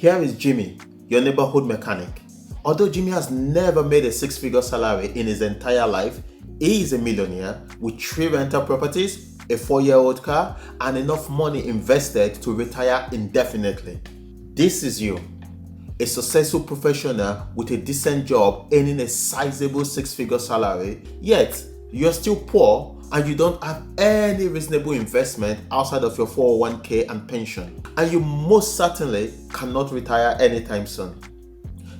Here is Jimmy, your neighborhood mechanic. Although Jimmy has never made a six-figure salary in his entire life, he is a millionaire with 3 rental properties, a 4-year-old car, and enough money invested to retire indefinitely. This is you, a successful professional with a decent job earning a sizable six-figure salary, yet you're still poor and you don't have any reasonable investment outside of your 401k and pension, and you most certainly cannot retire anytime soon.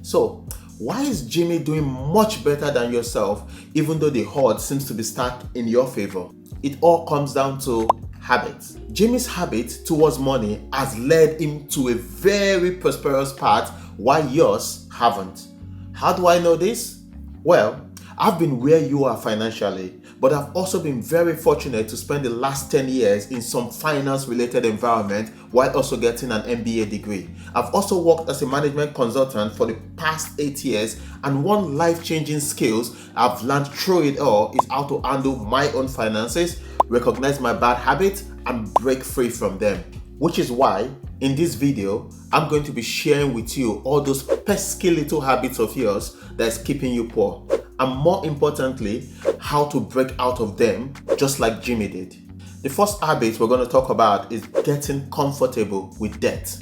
So, why is Jimmy doing much better than yourself even though the odds seems to be stacked in your favor? It all comes down to habits. Jimmy's habit towards money has led him to a very prosperous path while yours haven't. How do I know this? Well, I've been where you are financially, but I've also been very fortunate to spend the last 10 years in some finance-related environment while also getting an MBA degree. I've also worked as a management consultant for the past 8 years, and one life-changing skills I've learned through it all is how to handle my own finances, recognize my bad habits, and break free from them. Which is why in this video, I'm going to be sharing with you all those pesky little habits of yours that's keeping you poor, and more importantly, how to break out of them just like Jimmy did. The first habit we're going to talk about is getting comfortable with debt.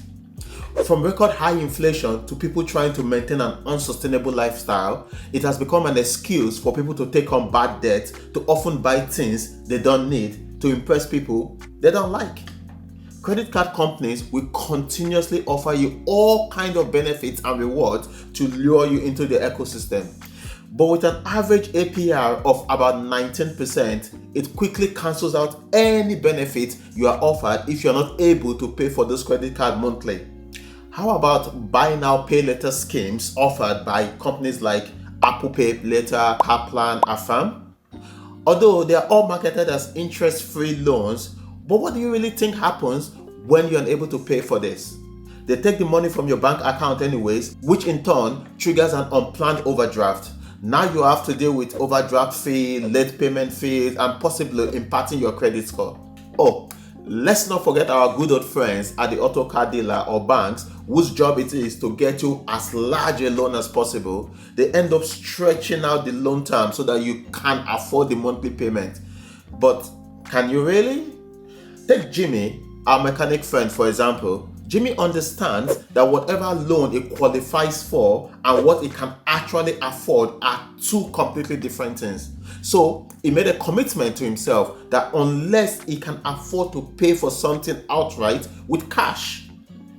From record high inflation to people trying to maintain an unsustainable lifestyle, it has become an excuse for people to take on bad debt, to often buy things they don't need, to impress people they don't like. Credit card companies will continuously offer you all kinds of benefits and rewards to lure you into the ecosystem. But with an average APR of about 19%, it quickly cancels out any benefit you are offered if you're not able to pay for this credit card monthly. How about buy now, pay later schemes offered by companies like Apple Pay Later, Kaplan, Affirm? Although they are all marketed as interest-free loans, but what do you really think happens when you're unable to pay for this? They take the money from your bank account anyways, which in turn triggers an unplanned overdraft. Now you have to deal with overdraft fee, late payment fees, and possibly impacting your credit score. Oh, let's not forget our good old friends at the auto car dealer or banks whose job it is to get you as large a loan as possible. They end up stretching out the loan term so that you can afford the monthly payment. But can you really? Take Jimmy, our mechanic friend, for example. Jimmy understands that whatever loan it qualifies for and what it can actually afford are two completely different things. So he made a commitment to himself that unless he can afford to pay for something outright with cash,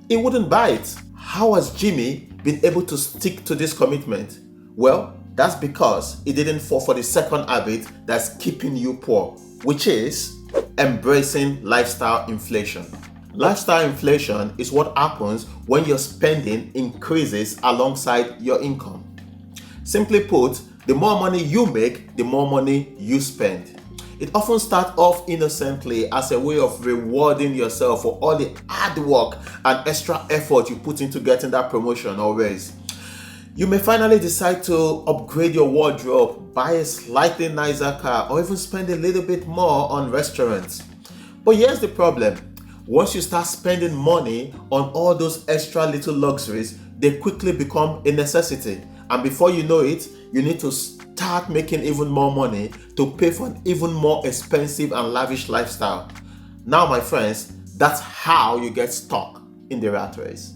he wouldn't buy it. How has Jimmy been able to stick to this commitment? Well, that's because he didn't fall for the second habit that's keeping you poor, which is embracing lifestyle inflation. Lifestyle inflation is what happens when your spending increases alongside your income. Simply put, the more money you make, the more money you spend. It often starts off innocently as a way of rewarding yourself for all the hard work and extra effort you put into getting that promotion or raise. You may finally decide to upgrade your wardrobe, buy a slightly nicer car, or even spend a little bit more on restaurants. But here's the problem. Once you start spending money on all those extra little luxuries, they quickly become a necessity. And before you know it, you need to start making even more money to pay for an even more expensive and lavish lifestyle. Now, my friends, that's how you get stuck in the rat race.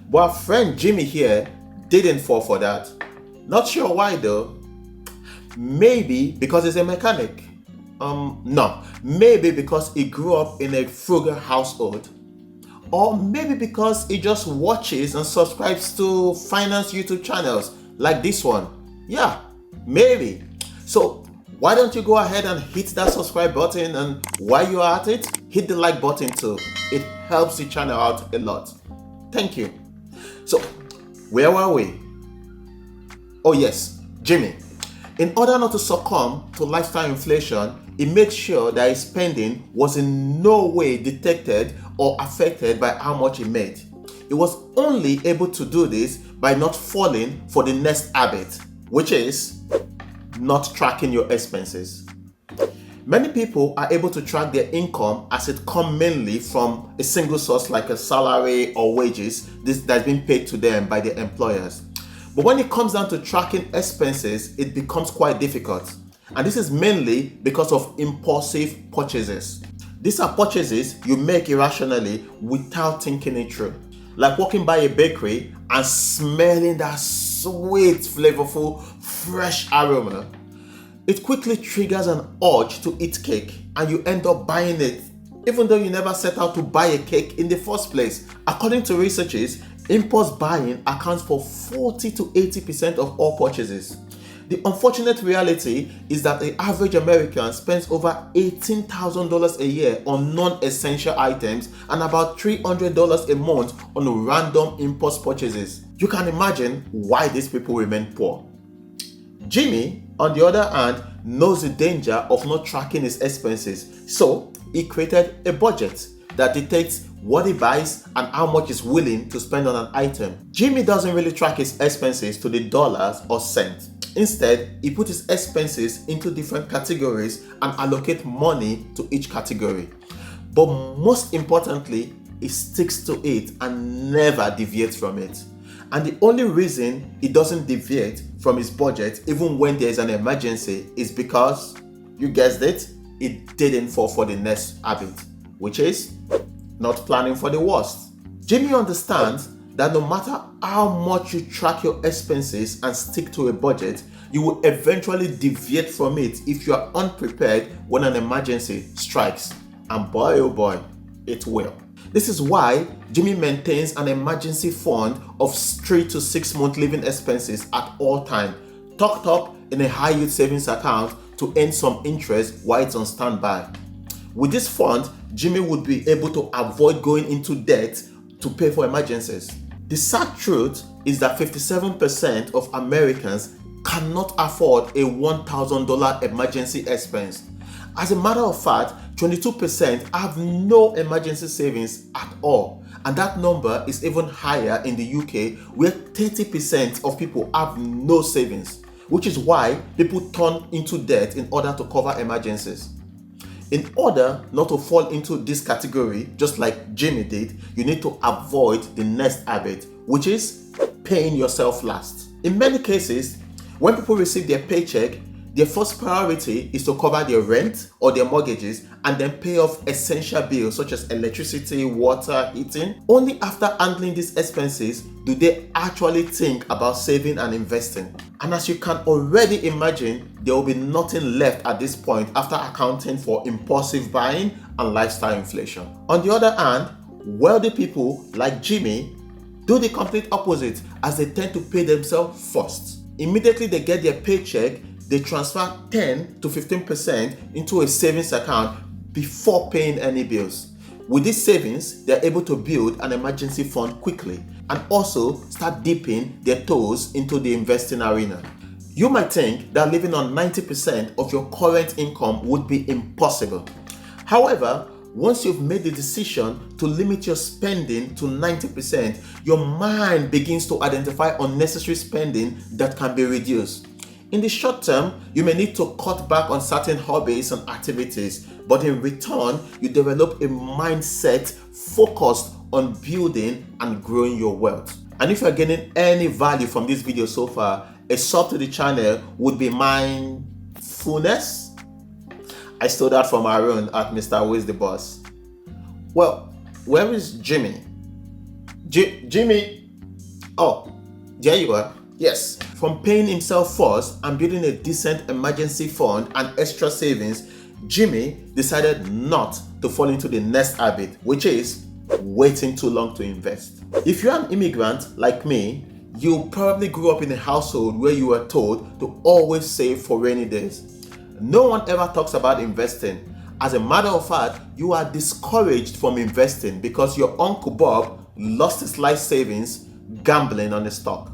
But our friend Jimmy here didn't fall for that. Not sure why though. Maybe because he's a mechanic. No, maybe because he grew up in a frugal household, or maybe because he just watches and subscribes to finance YouTube channels like this one. Yeah, maybe. So why don't you go ahead and hit that subscribe button, and while you're at it, hit the like button too. It helps the channel out a lot. Thank you. So where were we? Oh yes, Jimmy. In order not to succumb to lifestyle inflation, he made sure that his spending was in no way detected or affected by how much he made. He was only able to do this by not falling for the next habit, which is not tracking your expenses. Many people are able to track their income as it comes mainly from a single source like a salary or wages that's been paid to them by their employers. But when it comes down to tracking expenses, it becomes quite difficult. And this is mainly because of impulsive purchases. These are purchases you make irrationally without thinking it through. Like walking by a bakery and smelling that sweet, flavorful, fresh aroma. It quickly triggers an urge to eat cake and you end up buying it, even though you never set out to buy a cake in the first place. According to researchers, impulse buying accounts for 40 to 80% of all purchases. The unfortunate reality is that the average American spends over $18,000 a year on non-essential items and about $300 a month on random impulse purchases. You can imagine why these people remain poor. Jimmy, on the other hand, knows the danger of not tracking his expenses, so he created a budget that dictates what he buys and how much he's willing to spend on an item. Jimmy doesn't really track his expenses to the dollars or cents. Instead, he puts his expenses into different categories and allocate money to each category. But most importantly, he sticks to it and never deviates from it. And the only reason he doesn't deviate from his budget even when there is an emergency is because, you guessed it, he didn't fall for the next habit, which is not planning for the worst. Jimmy understands that no matter how much you track your expenses and stick to a budget, you will eventually deviate from it if you are unprepared when an emergency strikes. And boy oh boy, it will. This is why Jimmy maintains an emergency fund of 3 to 6 month living expenses at all times, tucked up in a high yield savings account to earn some interest while it's on standby. With this fund, Jimmy would be able to avoid going into debt to pay for emergencies. The sad truth is that 57% of Americans cannot afford a $1,000 emergency expense. As a matter of fact, 22% have no emergency savings at all, and that number is even higher in the UK, where 30% of people have no savings, which is why people turn into debt in order to cover emergencies. In order not to fall into this category, just like Jimmy did, you need to avoid the next habit, which is paying yourself last. In many cases, when people receive their paycheck, their first priority is to cover their rent or their mortgages and then pay off essential bills such as electricity, water, heating. Only after handling these expenses do they actually think about saving and investing. And as you can already imagine, there will be nothing left at this point after accounting for impulsive buying and lifestyle inflation. On the other hand, wealthy people like Jimmy do the complete opposite, as they tend to pay themselves first. Immediately they get their paycheck, they transfer 10 to 15% into a savings account before paying any bills. With these savings, they're able to build an emergency fund quickly and also start dipping their toes into the investing arena. You might think that living on 90% of your current income would be impossible. However, once you've made the decision to limit your spending to 90%, your mind begins to identify unnecessary spending that can be reduced. In the short term, you may need to cut back on certain hobbies and activities, but in return, you develop a mindset focused on building and growing your wealth. And if you're getting any value from this video so far, a sub to the channel would be mindfulness. I stole that from Aaron at Mr. Wiz the Boss. Well, where is Jimmy? Jimmy? Oh, there you are. Yes. From paying himself first and building a decent emergency fund and extra savings, Jimmy decided not to fall into the next habit, which is waiting too long to invest. If you're an immigrant like me, you probably grew up in a household where you were told to always save for rainy days. No one ever talks about investing. As a matter of fact, you are discouraged from investing because your Uncle Bob lost his life savings gambling on the stock.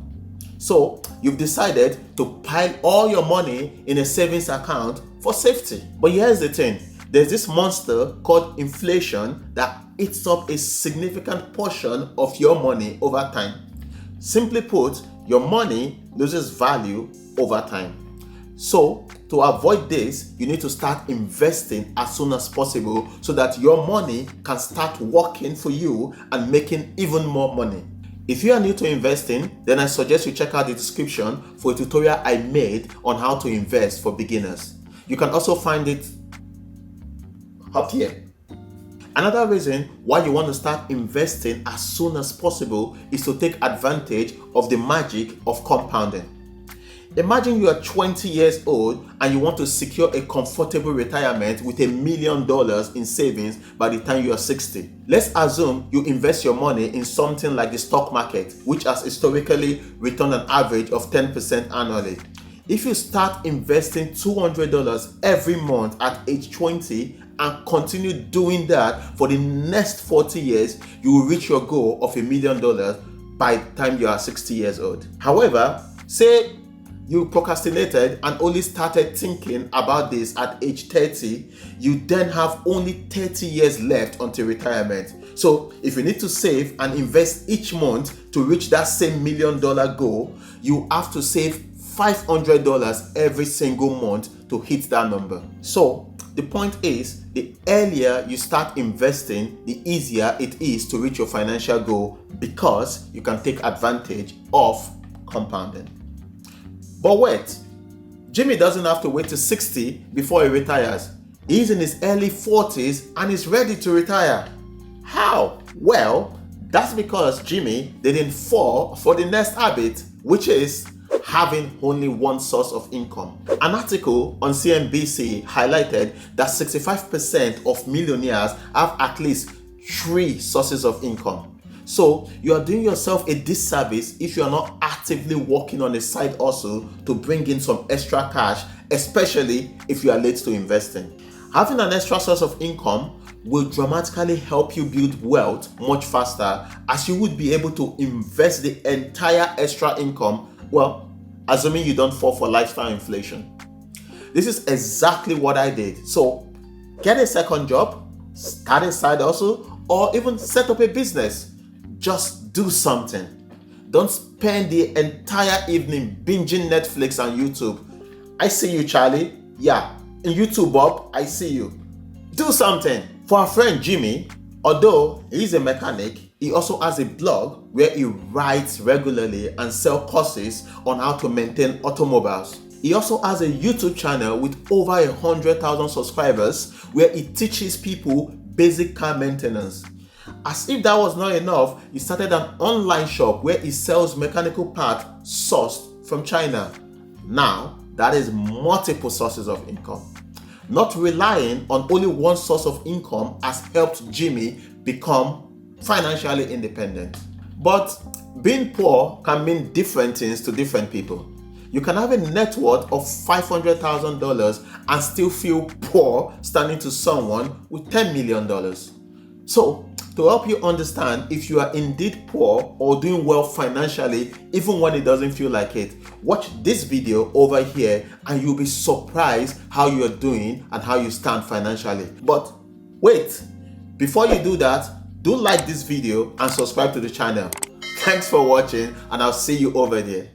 So you've decided to pile all your money in a savings account for safety. But here's the thing, there's this monster called inflation that eats up a significant portion of your money over time. Simply put, your money loses value over time. So To avoid this, you need to start investing as soon as possible so that your money can start working for you and making even more money. If you are new to investing, then I suggest you check out the description for a tutorial I made on how to invest for beginners. You can also find it up here. Another reason why you want to start investing as soon as possible is to take advantage of the magic of compounding. Imagine you are 20 years old and you want to secure a comfortable retirement with $1 million in savings by the time you are 60. Let's assume you invest your money in something like the stock market, which has historically returned an average of 10% annually. If you start investing $200 every month at age 20 and continue doing that for the next 40 years, you will reach your goal of $1 million by the time you are 60 years old. However, say you procrastinated and only started thinking about this at age 30, you then have only 30 years left until retirement. So if you need to save and invest each month to reach that same $1 million goal, you have to save $500 every single month to hit that number. So the point is, the earlier you start investing, the easier it is to reach your financial goal because you can take advantage of compounding. But wait, Jimmy doesn't have to wait till 60 before he retires. He's in his early 40s and is ready to retire. How? Well, that's because Jimmy didn't fall for the next habit, which is having only one source of income. An article on CNBC highlighted that 65% of millionaires have at least 3 sources of income. So you are doing yourself a disservice if you are not actively working on a side hustle to bring in some extra cash, especially if you are late to investing. Having an extra source of income will dramatically help you build wealth much faster, as you would be able to invest the entire extra income, well, assuming you don't fall for lifestyle inflation. This is exactly what I did. So get a second job, start a side hustle, or even set up a business. Just do something. Don't spend the entire evening binging Netflix and YouTube. I see you, Charlie. Yeah, in YouTube, Bob, I see you. Do something. For our friend Jimmy, although he's a mechanic, he also has a blog where he writes regularly and sells courses on how to maintain automobiles. He also has a YouTube channel with over 100,000 subscribers where he teaches people basic car maintenance. As if that was not enough, he started an online shop where he sells mechanical parts sourced from China. Now, that is multiple sources of income. Not relying on only one source of income has helped Jimmy become financially independent. But being poor can mean different things to different people. You can have a net worth of $500,000 and still feel poor standing to someone with $10 million. So, to help you understand if you are indeed poor or doing well financially, even when it doesn't feel like it, watch this video over here and you'll be surprised how you are doing and how you stand financially. But wait, before you do that, do like this video and subscribe to the channel. Thanks for watching and I'll see you over there.